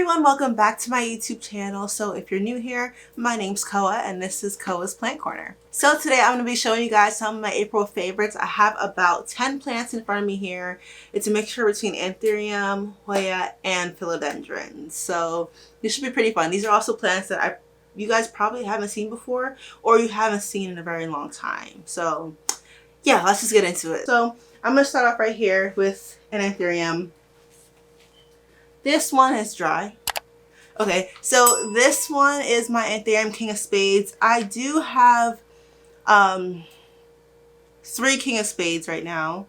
everyone, welcome back to my YouTube channel. So if you're new here, my name's Koa and this is Koa's Plant Corner. So today I'm going to be showing you guys some of my April favorites. I have about 10 plants in front of me here. It's a mixture between Ethereum, Hoya, and Philodendrons. So this should be pretty fun. These are also plants that you guys probably haven't seen before or you haven't seen in a very long time. So yeah, let's just get into it. So I'm going to start off right here with an Ethereum. This one is dry. Okay, so this one is my Ethereum King of Spades. I do have 3 King of Spades right now.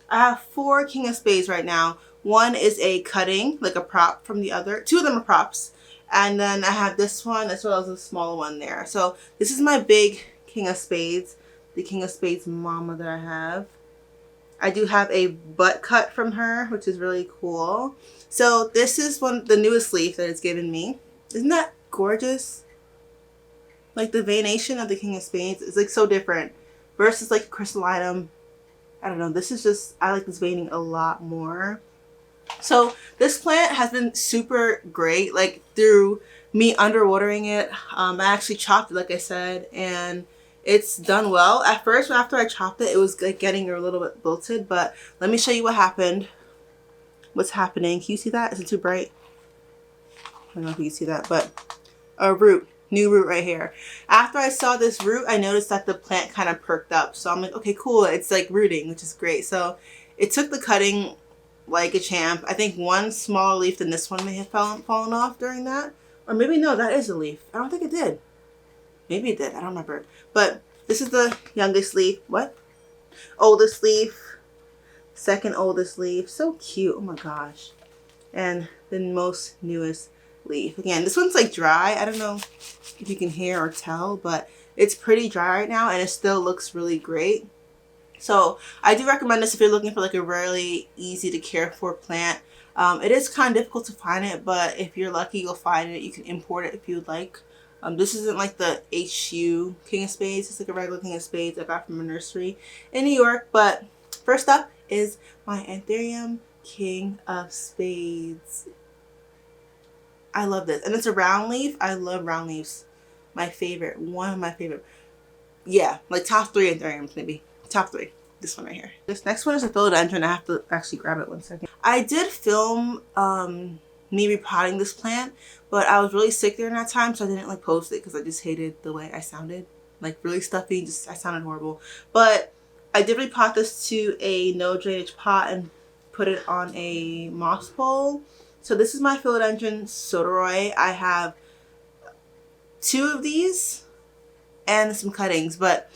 I have 4 King of Spades right now. One is a cutting, like a prop from the other. 2 of them are props. And then I have this one as well as a small one there. So this is my big King of Spades, the King of Spades mama that I have. I do have a butt cut from her, which is really cool. So this is the newest leaf that it's given me. Isn't that gorgeous? Like the veination of the King of Spades is like so different versus like crystallinum. I don't know. This is just, I like this veining a lot more. So this plant has been super great, like through me underwatering it. I actually chopped it, like I said, and it's done well. At first, after I chopped it, it was like getting a little bit wilted, but let me show you what happened. What's happening? Can you see that? Is it too bright? I don't know if you can see that, but a root, new root right here. After I saw this root, I noticed that the plant kind of perked up. So I'm like, okay, cool. It's like rooting, which is great. So it took the cutting like a champ. I think one smaller leaf than this one may have fallen off during that. Or maybe no, that is a leaf. I don't think it did. Maybe it did. I don't remember. But this is the youngest leaf. What? Oldest leaf. Second oldest leaf. So cute. Oh my gosh. And the most newest leaf. Again, this one's like dry. I don't know if you can hear or tell, but it's pretty dry right now and it still looks really great. So I do recommend this if you're looking for like a really easy to care for plant. It is kind of difficult to find it, but if you're lucky, you'll find it. You can import it if you would like. This isn't like the HU King of Spades. It's like a regular King of Spades I got from a nursery in New York. But first up is my Ethereum King of Spades. I love this. And it's a round leaf. I love round leaves. My favorite. One of my favorite. Yeah, like top 3 Ethereums maybe. Top 3. This one right here. This next one is a philodendron. I have to actually grab it 1 second. I did film me repotting this plant, but I was really sick during that time, so I didn't like post it because I just hated the way I sounded. Like really stuffy, I sounded horrible. But I did repot this to a no drainage pot and put it on a moss pole. So this is my Philodendron Splendid. I have 2 of these and some cuttings, but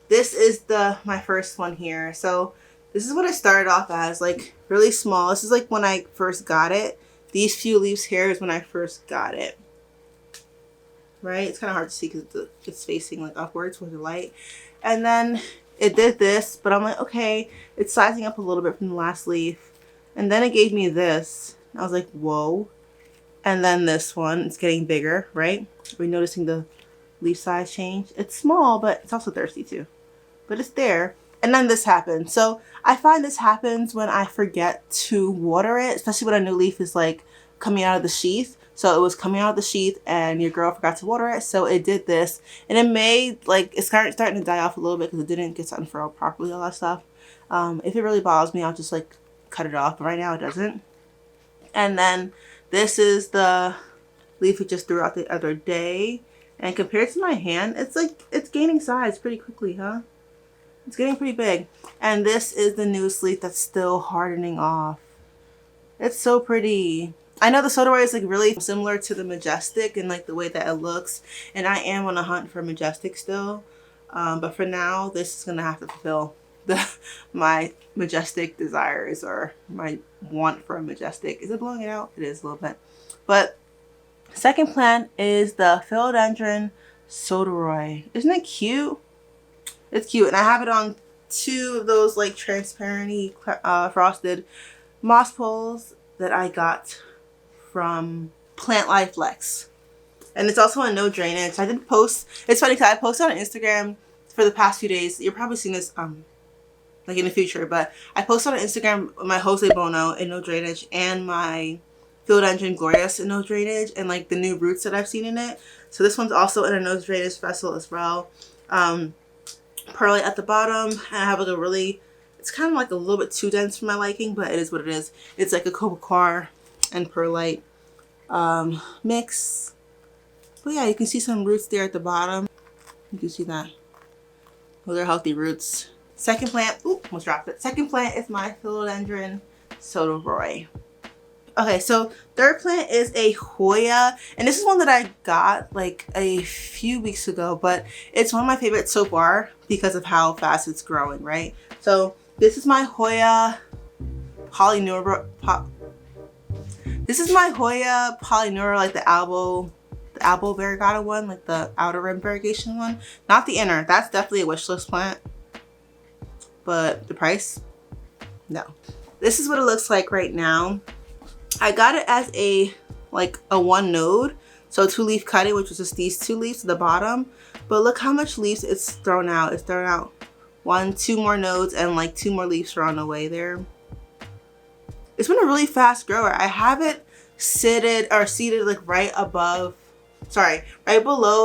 this is my first one here. So this is what it started off as, like really small. This is like when I first got it. These few leaves here is when I first got it. Right? It's kind of hard to see because it's facing like upwards with the light. And then it did this, but I'm like, okay, it's sizing up a little bit from the last leaf. And then it gave me this. I was like, whoa. And then this one, it's getting bigger, right? Are we noticing the leaf size change? It's small, but it's also thirsty too. But it's there. And then this happens. So I find this happens when I forget to water it, especially when a new leaf is like coming out of the sheath. So it was coming out of the sheath and your girl forgot to water it. So it did this. And it made like, it's starting to die off a little bit because it didn't get to unfurl properly, all that stuff. If it really bothers me, I'll just like cut it off. But right now it doesn't. And then this is the leaf we just threw out the other day. And compared to my hand, it's like, it's gaining size pretty quickly, huh? It's getting pretty big. And this is the newest leaf that's still hardening off. It's so pretty. I know the Sodoroi is like really similar to the Majestic and like the way that it looks. And I am on a hunt for Majestic still. But for now, this is going to have to fulfill my Majestic desires or my want for a Majestic. Is it blowing it out? It is a little bit. But second plant is the Philodendron Splendid. Isn't it cute? It's cute, and I have it on 2 of those like transparent frosted moss poles that I got from Plant Life Lex. And it's also on no drainage. I did post, it's funny because I posted on Instagram for the past few days. You're probably seeing this like in the future. But I posted on Instagram my Jose Bono in no drainage and my Philodendron Glorious in no drainage, and like the new roots that I've seen in it. So this one's also in a no drainage vessel as well. Perlite at the bottom, and I have like a really, it's kind of like a little bit too dense for my liking, but it is what it is. It's like a cocoa and perlite mix. But yeah, you can see some roots there at the bottom. You can see that. Those are healthy roots. Second plant, ooh, almost dropped it. Second plant is my Philodendron Splendid. Okay, so third plant is a Hoya, and this is one that I got like a few weeks ago, but it's one of my favorites so far because of how fast it's growing, right? So this is my Hoya Polyneura, this is my Hoya Polyneura, like the elbow variegata one, like the outer rim variegation one, not the inner. That's definitely a wish list plant, but the price, no. This is what it looks like right now. I got it as a one node, so 2-leaf cutting, which was just these 2 leaves to the bottom. But look how much leaves it's thrown out. It's thrown out 1, 2 more nodes, and like 2 more leaves are on the way there. It's been a really fast grower. I have it seated like right below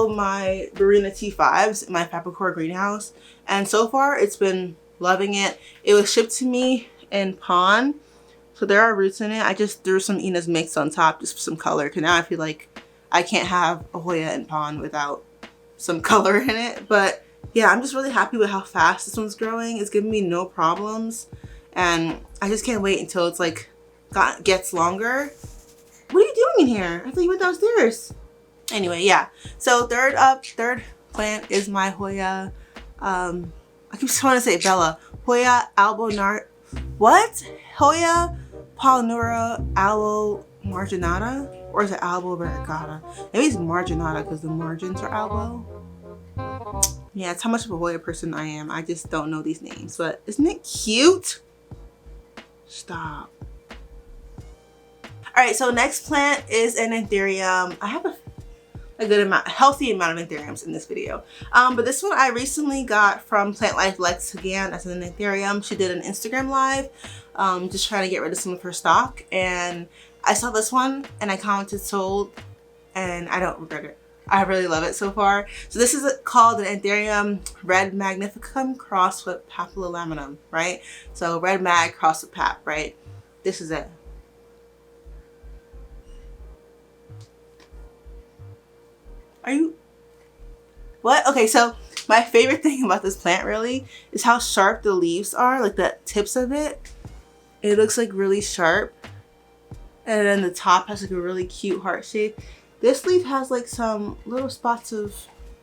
my Barina T5s in my Fabricore greenhouse, and so far it's been loving it. It was shipped to me in pond. So there are roots in it. I just threw some Ina's Mix on top just for some color, because now I feel like I can't have a Hoya in pond without some color in it. But yeah, I'm just really happy with how fast this one's growing. It's giving me no problems, and I just can't wait until it's like gets longer. What are you doing in here? I thought you went downstairs. Anyway, yeah. So third plant is my Hoya. I keep trying to say Bella. Hoya Hoya Polyneura Aloe Marginata, or is it Aloe Variegata? Maybe it's Marginata because the margins are aloe. Yeah, it's how much of a Hoya person I am. I just don't know these names, but isn't it cute? Stop. All right, so next plant is an Ethereum. I have a healthy amount of Ethereums in this video. But this one I recently got from Plant Life Lex again as an Ethereum. She did an Instagram live, just trying to get rid of some of her stock. And I saw this one and I commented sold, and I don't regret it. I really love it so far. So this is called an Ethereum Red Magnificum crossed with Papillolaminum, right? So Red Mag crossed with Pap, right? This is it. Are you, what? Okay, so my favorite thing about this plant really is how sharp the leaves are, like the tips of it. It looks like really sharp. And then the top has like a really cute heart shape. This leaf has like some little spots of,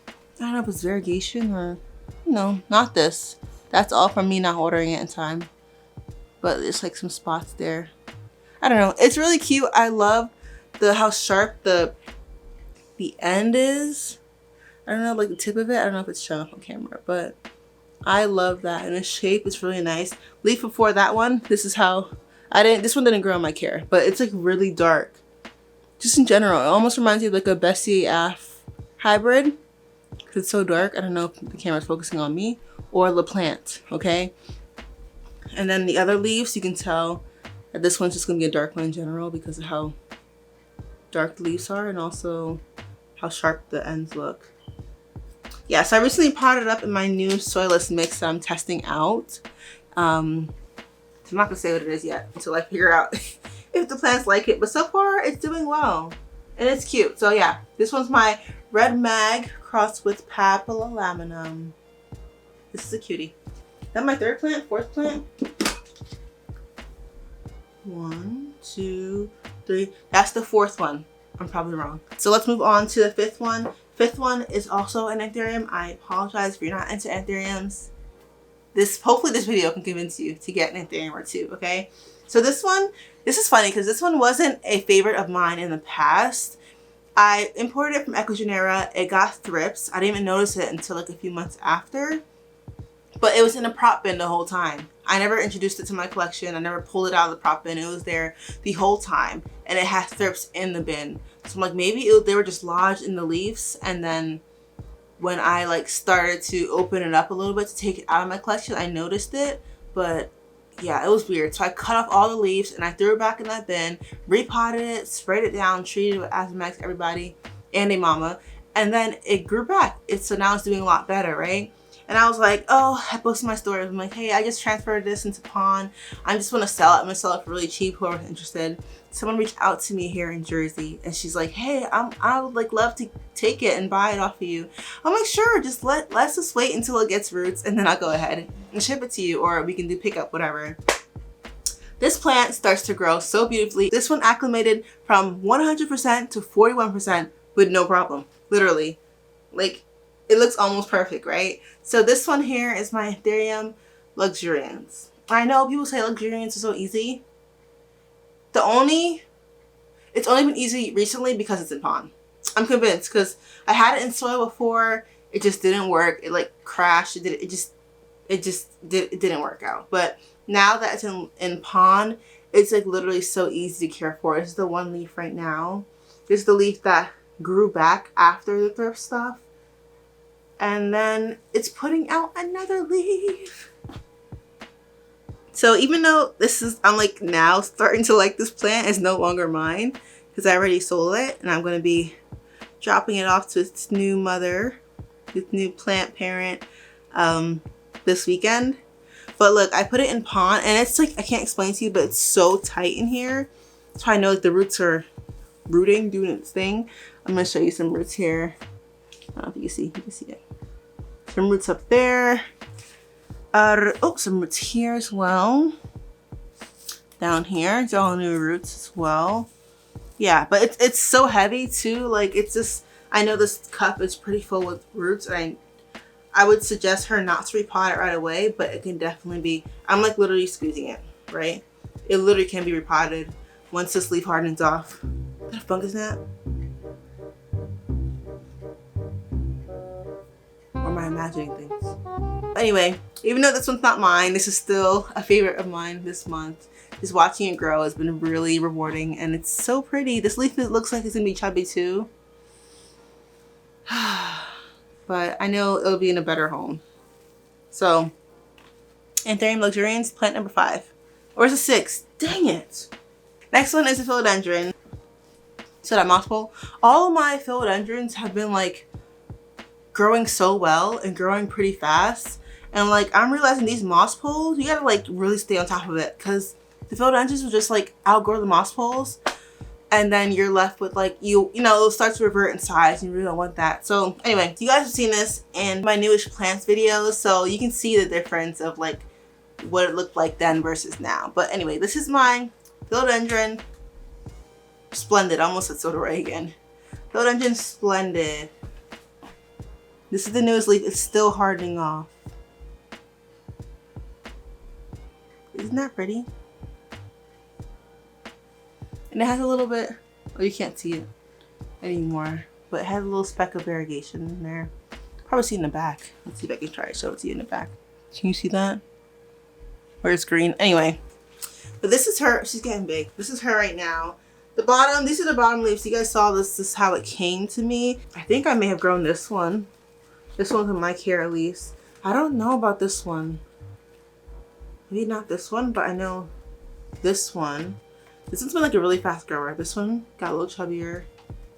I don't know if it's variegation or, no, not this. That's all from me not ordering it in time. But there's like some spots there. I don't know, it's really cute. I love how sharp the end is. I don't know, like the tip of it. I don't know if it's showing up on camera, but I love that. And the shape is really nice. Leaf before that one, this is how, this one didn't grow in my care, but it's like really dark. Just in general, it almost reminds me of like a Bessie AF hybrid, because it's so dark. I don't know if the camera's focusing on me or the plant, okay? And then the other leaves, you can tell that this one's just gonna be a dark one in general because of how dark the leaves are, and also how sharp the ends look. Yeah, so I recently potted up in my new soilless mix that I'm testing out. I'm not gonna say what it is yet until I figure out if the plants like it, but so far it's doing well and it's cute. So yeah, this one's my Red Mag crossed with Papillolaminum. This is a cutie. Is that my third plant, fourth plant? 1, 2, 3. That's the fourth one. I'm probably wrong. So let's move on to the fifth one. Fifth one is also an Ethereum. I apologize if you're not into Ethereums. Hopefully this video can convince you to get an Ethereum or two, okay? So this is funny because this one wasn't a favorite of mine in the past. I imported it from Echeveria. It got thrips. I didn't even notice it until like a few months after. But it was in a prop bin the whole time. I never introduced it to my collection. I never pulled it out of the prop bin. It was there the whole time. And it had thrips in the bin. So I'm like, maybe they were just lodged in the leaves. And then when I like started to open it up a little bit to take it out of my collection, I noticed it. but yeah, it was weird. So I cut off all the leaves and I threw it back in that bin, repotted it, sprayed it down, treated it with Azmax, everybody, and a mama. And then it grew back. So now it's doing a lot better, right? And I was like, oh, I posted my story. I'm like, hey, I just transferred this into Pawn. I just want to sell it. I'm going to sell it for really cheap, whoever's interested. Someone reached out to me here in Jersey and she's like, hey, I would like love to take it and buy it off of you. I'm like, sure, let's just wait until it gets roots and then I'll go ahead and ship it to you, or we can do pickup, whatever. This plant starts to grow so beautifully. This one acclimated from 100% to 41% with no problem, literally. Like, it looks almost perfect, right? So this one here is my Ethereum Luxurians. I know people say Luxurians are so easy. It's only been easy recently because it's in Pawn. I'm convinced, because I had it in soil before. It just didn't work. It like crashed. It didn't work out. But now that it's in Pawn, it's like literally so easy to care for. This is the one leaf right now. This is the leaf that grew back after the thrift stuff. And then it's putting out another leaf. So even though I'm like now starting to like this plant, is no longer mine because I already sold it, and I'm going to be dropping it off to its new mother, its new plant parent, this weekend. But look, I put it in Pawn, and it's like, I can't explain to you, but it's so tight in here. That's how I know like the roots are rooting, doing its thing. I'm going to show you some roots here. I don't know if you can see it. Some roots up there. Some roots here as well. Down here, it's all new roots as well. Yeah, but it's so heavy too. Like, it's just, I know this cup is pretty full with roots, and I would suggest her not to repot it right away, but it can definitely be, I'm like literally squeezing it, right? It literally can be repotted once this leaf hardens off. Is that a fungus gnat? Or am I imagining things? Anyway, even though this one's not mine, this is still a favorite of mine this month. Just watching it grow has been really rewarding, and it's so pretty. This leaf, it looks like it's gonna be chubby too. But I know it'll be in a better home. So, Ethereum Luxurians, plant number 5. Or is it 6? Dang it. Next one is a philodendron. So that moss pole. All of my philodendrons have been like growing so well and growing pretty fast. And like, I'm realizing these moss poles, you gotta like really stay on top of it, because the philodendrons will just like outgrow the moss poles. And then you're left with like, you know, it starts to revert in size, and you really don't want that. So anyway, you guys have seen this in my newish plants videos, so you can see the difference of like what it looked like then versus now. But anyway, this is my Philodendron Splendid. I almost said soda ray again. Philodendron Splendid. This is the newest leaf. It's still hardening off. Isn't that pretty? And it has a little bit, oh, you can't see it anymore, but it has a little speck of variegation in there. Probably see in the back. Let's see if I can try to show it to you in the back. Can you see that? Where it's green? Anyway, but this is her. She's getting big. This is her right now. The bottom, these are the bottom leaves. You guys saw this. This is how it came to me. I think I may have grown this one. This one's in my care at least. I don't know about this one. Maybe not this one, but I know this one. This one's been like a really fast grower. This one got a little chubbier,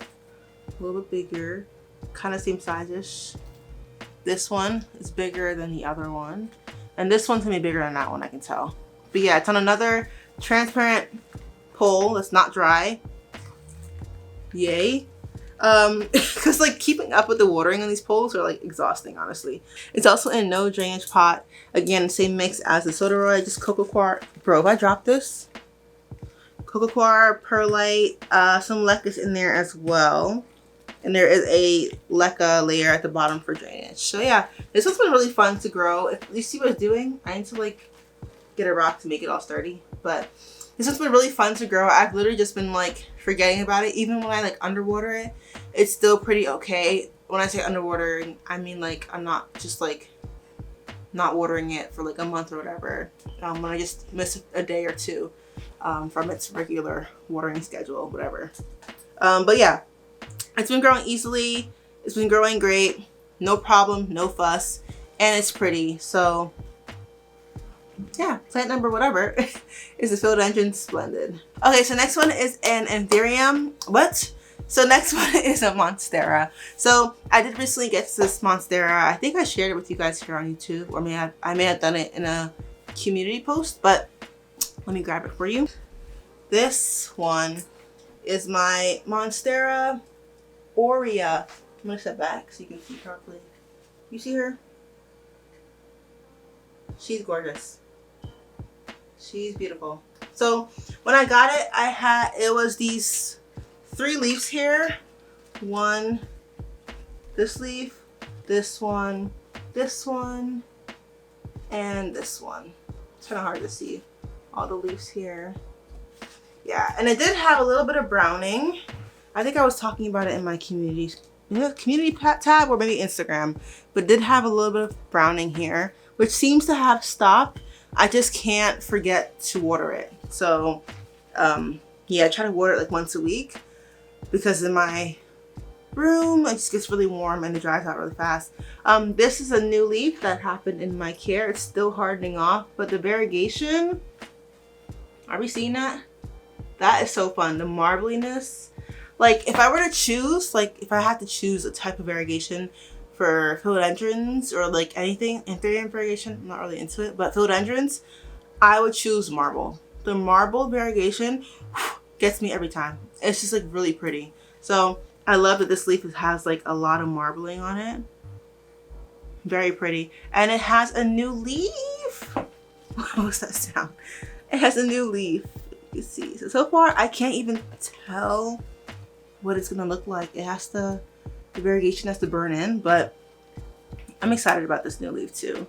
a little bit bigger, kind of same size-ish. This one is bigger than the other one. And this one's gonna be bigger than that one, I can tell. But yeah, it's on another transparent pole that's not dry. Yay. Because like keeping up with the watering on these poles are like exhausting, honestly. It's also in no drainage pot. Again, same mix as the soda roy, just cocoa coir. Bro, if I drop this, cocoa coir, perlite, some leca in there as well. And there is a leca layer at the bottom for drainage. So yeah, this one's been really fun to grow. If you see what it's doing, I need to like get a rock to make it all sturdy. But this one's been really fun to grow. I've literally just been like forgetting about it. Even when I like underwater it, it's still pretty okay. When I say underwater, I mean like I'm not just like not watering it for like a month or whatever. When I just miss a day or two from its regular watering schedule, whatever. But yeah, it's been growing easily. It's been growing great. No problem, no fuss, and it's pretty. So yeah, plant number whatever is the Philodendron Splendid. Okay, so next one is an Ethereum. What? So next one is a Monstera. So I did recently get this Monstera. I think I shared it with you guys here on YouTube, or I may have done it in a community post, but let me grab it for you. This one is my Monstera Oreo. I'm gonna step back so you can see properly. You see her? She's gorgeous. She's beautiful. So when I got it, it was these 3 leaves here. One, this leaf, this one, and this one. It's kind of hard to see all the leaves here. Yeah, and it did have a little bit of browning. I think I was talking about it in my community tab or maybe Instagram, but it did have a little bit of browning here, which seems to have stopped. I just can't forget to water it. So yeah, I try to water it like once a week because in my room it just gets really warm and it dries out really fast. This is a new leaf that happened in my care. It's still hardening off, but the variegation, are we seeing that? That is so fun. The marbliness. Like if I were to choose, like if I had to choose a type of variegation for philodendrons or like anything, Ethereum variegation, I'm not really into it, but philodendrons, I would choose marble. The marble variegation gets me every time. It's just like really pretty. So I love that this leaf has like a lot of marbling on it. Very pretty. And it has a new leaf. What was that sound? It has a new leaf. You see. So far I can't even tell what it's gonna look like. It has to, the variegation has to burn in, but I'm excited about this new leaf too.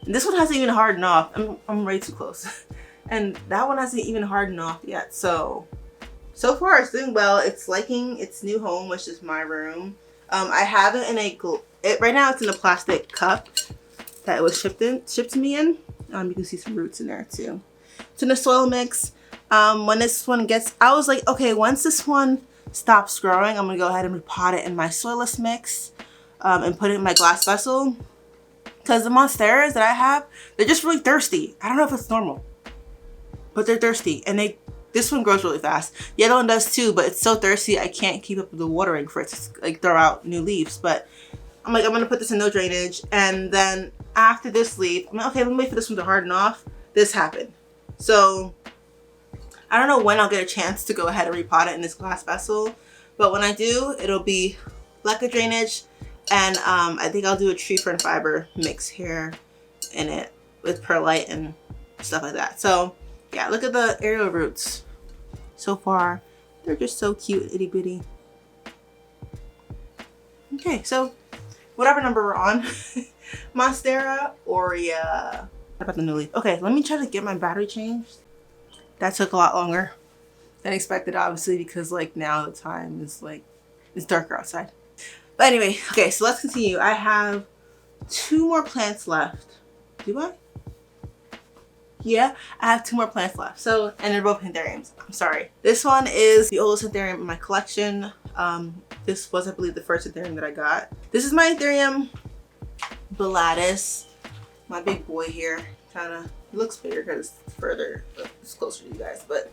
And this one hasn't even hardened off. I'm way too close. And that one hasn't even hardened off yet. So far it's doing well. It's liking its new home, which is my room. I have it in right now it's in a plastic cup that it was shipped to me in. You can see some roots in there too. It's in a soil mix. When this one gets, I was like, okay, once this one stops growing, I'm gonna go ahead and repot it in my soilless mix and put it in my glass vessel. Because the Monsteras that I have, they're just really thirsty. I don't know if it's normal, but they're thirsty, and this one grows really fast. The other one does too, but it's so thirsty I can't keep up with the watering for it to like throw out new leaves. But I'm like, I'm gonna put this in no drainage, and then after this leaf, I'm like, okay, let me wait for this one to harden off. This happened. So I don't know when I'll get a chance to go ahead and repot it in this glass vessel, but when I do, it'll be like a drainage, and I think I'll do a tree fern fiber mix here in it with perlite and stuff like that. So yeah, look at the aerial roots. So far, they're just so cute, itty bitty. Okay, so whatever number we're on, Monstera Oreo. What about the new leaf? Okay, let me try to get my battery changed. That took a lot longer than expected, obviously, because like now the time is like, it's darker outside. But anyway, okay, so let's continue. I have 2 more plants left. Do I? Yeah, I have 2 more plants left. So, and they're both Ethereums. I'm sorry. This one is the oldest Ethereum in my collection. This was, I believe, the first Ethereum that I got. This is my Ethereum Lattice. My big boy here. Kind of looks bigger because it's further, it's closer to you guys. But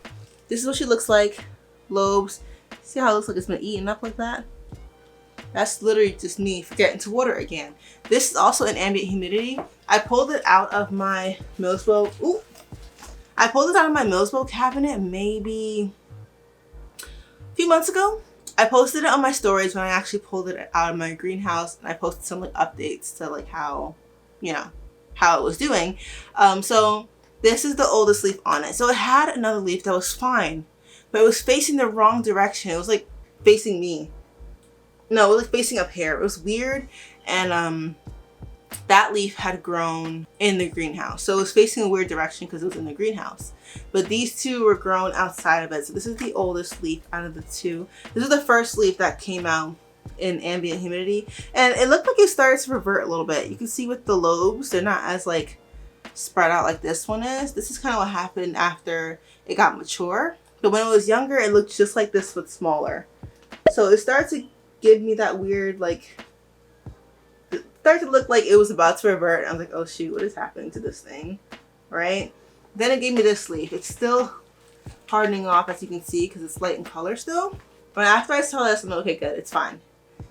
this is what she looks like. Lobes. See how it looks like it's been eaten up like that? That's literally just me forgetting to water again. This is also in ambient humidity. I pulled it out of my Millsbow. Ooh! I pulled it out of my Millsbow cabinet maybe a few months ago. I posted it on my stories when I actually pulled it out of my greenhouse, and I posted some like updates to like how, you know, how it was doing. So this is the oldest leaf on it. So it had another leaf that was fine, but it was facing the wrong direction. It was like facing me. No, it was like facing up here. It was weird. And that leaf had grown in the greenhouse. So it was facing a weird direction because it was in the greenhouse. But these 2 were grown outside of it. So this is the oldest leaf out of the 2. This is the first leaf that came out in ambient humidity. And it looked like it started to revert a little bit. You can see with the lobes, they're not as like spread out like this one is. This is kind of what happened after it got mature. But when it was younger, it looked just like this but smaller. So it started to give me that weird, like, it started to look like it was about to revert. I was like, oh shoot, what is happening to this thing? right? Then it gave me this leaf. It's still hardening off, as you can see, because it's light in color still. But after I saw this, I'm like, okay, good, it's fine.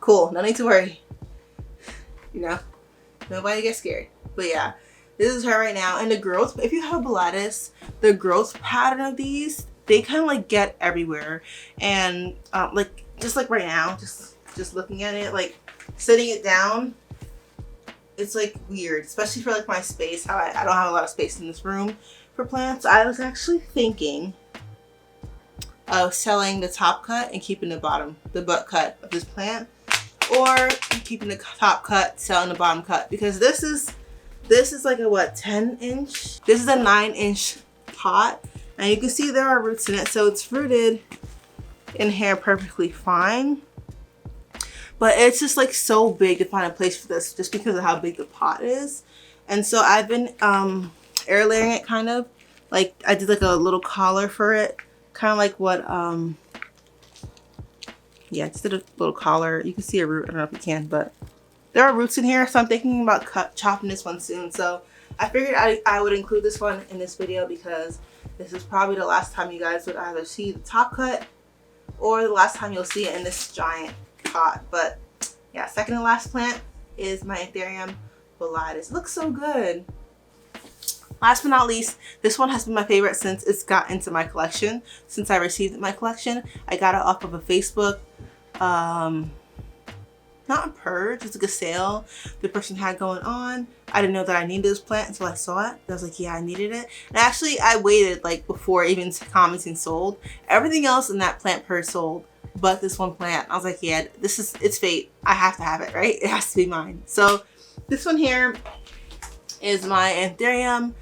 Cool, no need to worry. You know, nobody gets scared. But yeah, this is her right now. And the growth, if you have a lattice, the growth pattern of these, they kind of like get everywhere. And like, just like right now, just looking at it, like sitting it down, it's like weird, especially for like my space. How I don't have a lot of space in this room for plants. I was actually thinking of selling the top cut and keeping the butt cut of this plant, or keeping the top cut, selling the bottom cut, because this is like a what, 10 inch? This is a 9-inch pot, and you can see there are roots in it, so it's rooted in here perfectly fine. But it's just like so big to find a place for this, just because of how big the pot is. And so I've been air layering it, kind of like I did like a little collar for it, kind of like what yeah, I just did a little collar. You can see a root, I don't know if you can, but there are roots in here, so I'm thinking about chopping this one soon. So I figured I would include this one in this video, because this is probably the last time you guys would either see the top cut, or the last time you'll see it in this giant pot. But yeah, second to last plant is my Ethereum Lattice. It looks so good. Last but not least, this one has been my favorite since it's got into my collection. Since I received it in my collection, I got it off of a Facebook, not a purge, it's like a sale the person had going on. I didn't know that I needed this plant until I saw it. I was like, yeah, I needed it. And actually, I waited like before even commenting sold. Everything else in that plant purge sold, but this one plant. I was like, yeah, it's fate. I have to have it, right? It has to be mine. So this one here is my Ethereum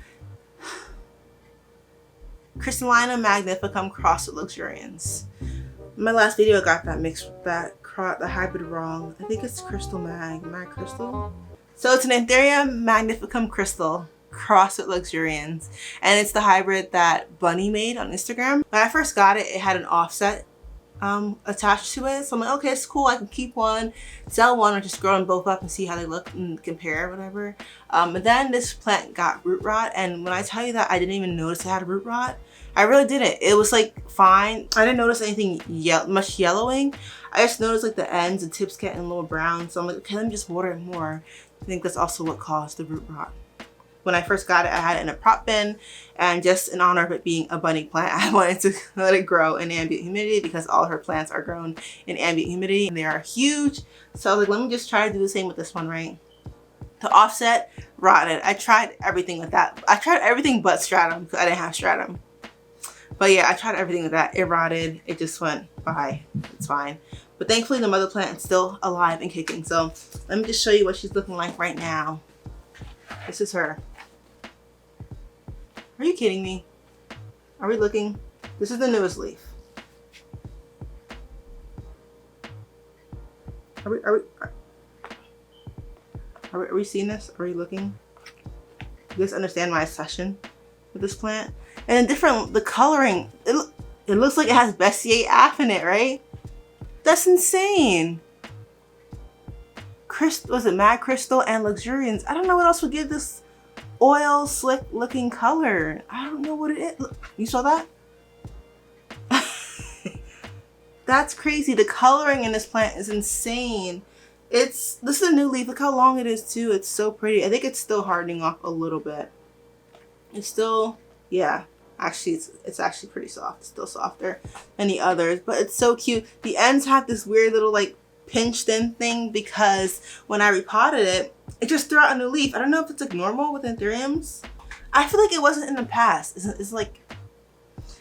Crystallina Magnificum CrossFit Luxurians. In my last video, I got that mixed, the hybrid wrong. I think it's Crystal Mag Crystal. So it's an Ethereum Magnificum Crystal CrossFit Luxurians, and it's the hybrid that Bunny made on Instagram. When I first got it, it had an offset attached to it, so I'm like, okay, it's cool, I can keep one, sell one, or just grow them both up and see how they look and compare, whatever. But then this plant got root rot, and when I tell you that I didn't even notice it had root rot, I really didn't. It was like fine. I didn't notice anything much yellowing. I just noticed like the ends and tips getting a little brown, so I'm like, okay, let me just water it more. I think that's also what caused the root rot. When I first got it, I had it in a prop bin, and just in honor of it being a budding plant, I wanted to let it grow in ambient humidity, because all her plants are grown in ambient humidity and they are huge. So I was like, let me just try to do the same with this one, right? The offset rotted. I tried everything with that. I tried everything but stratum, because I didn't have stratum. But yeah, I tried everything with that. It rotted. It just went bye. It's fine. But thankfully the mother plant is still alive and kicking. So let me just show you what she's looking like right now. This is her. Are you kidding me? Are we looking? This is the newest leaf. Are we seeing this? Are we looking? You guys understand my obsession with this plant? And the coloring, it looks like it has Bessier Af in it, right? That's insane. Was it Mag Crystal and Luxurians? I don't know what else would give this oil slick looking color. I don't know what it is. Look, you saw that? That's crazy. The coloring in this plant is insane. This is a new leaf. Look how long it is too. It's so pretty. I think it's still hardening off a little bit. It's still, yeah, actually it's actually pretty soft. It's still softer than the others, but it's so cute. The ends have this weird little like pinched in thing, because when I repotted it, it just threw out a new leaf. I don't know if it's like normal with Ethereums. I feel like it wasn't in the past. It's like,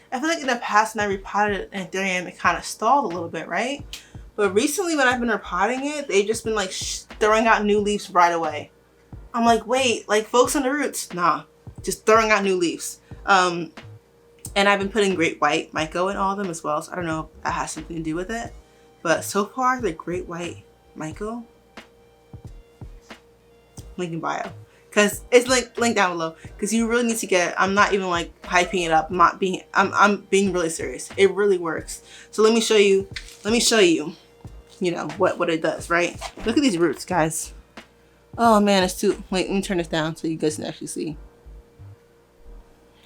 I feel like in the past when I repotted an Ethereum, it kind of stalled a little bit, right? But recently when I've been repotting it, they've just been like throwing out new leaves right away. I'm like, wait, like focus on the roots. Nah, just throwing out new leaves. And I've been putting great white Myco in all of them as well, so I don't know if that has something to do with it. But so far, the great white Myco, link in bio, because it's linked down below, because you really need to get it. I'm not even like hyping it up. I'm being really serious. It really works. So let me show you, you know, what it does, right? Look at these roots, guys. Oh man, it's too, wait, let me turn this down so you guys can actually see.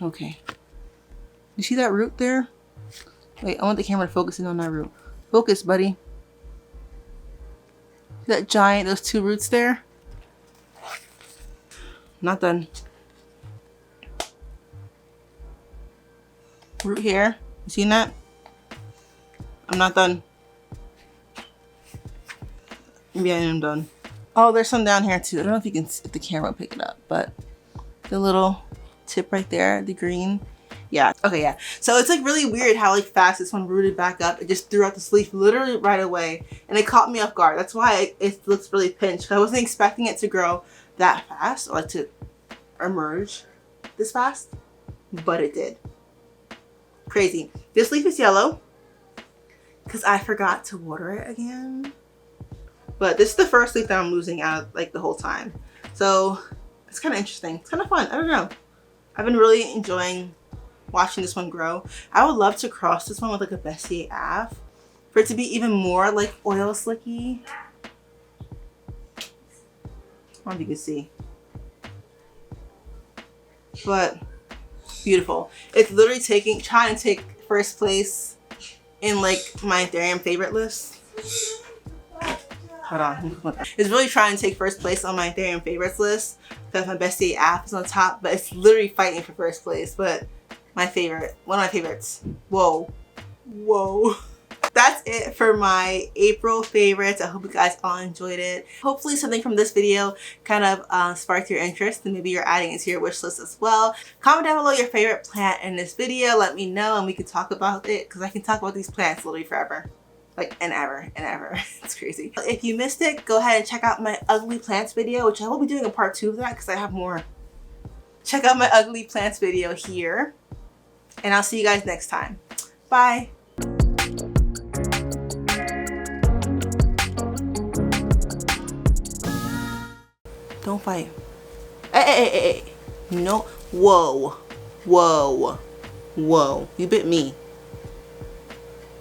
Okay. You see that root there? Wait, I want the camera to focus in on that root. Focus, buddy. See that giant, those two roots there? Not done. Root here. You seen that? I'm not done. Maybe I am done. Oh, there's some down here too. I don't know if you can, if the camera will pick it up, but the little tip right there, the green. Yeah, okay, yeah. So it's like really weird how like fast this one rooted back up. It just threw out this leaf literally right away, and it caught me off guard. That's why it looks really pinched. I wasn't expecting it to grow that fast, or like to emerge this fast, but it did. Crazy. This leaf is yellow because I forgot to water it again. But this is the first leaf that I'm losing out like the whole time. So it's kind of interesting. It's kind of fun. I don't know. I've been really enjoying watching this one grow. I would love to cross this one with like a Bessie Ave for it to be even more like oil slicky. I don't know if you can see. But beautiful. It's literally trying to take first place in like my Ethereum favorite list. Hold on. It's really trying to take first place on my Ethereum favorites list because my Bestie app is on top, but it's literally fighting for first place. But my favorite, one of my favorites. Whoa. Whoa. That's it for my April favorites. I hope you guys all enjoyed it. Hopefully something from this video kind of sparked your interest and maybe you're adding it to your wish list as well. Comment down below your favorite plant in this video. Let me know and we can talk about it because I can talk about these plants literally forever. Like, and ever, and ever. It's crazy. If you missed it, go ahead and check out my ugly plants video, which I will be doing a part 2 of that because I have more. Check out my ugly plants video here. And I'll see you guys next time. Bye. Don't fight. Hey. No. Whoa. Whoa. Whoa. You bit me.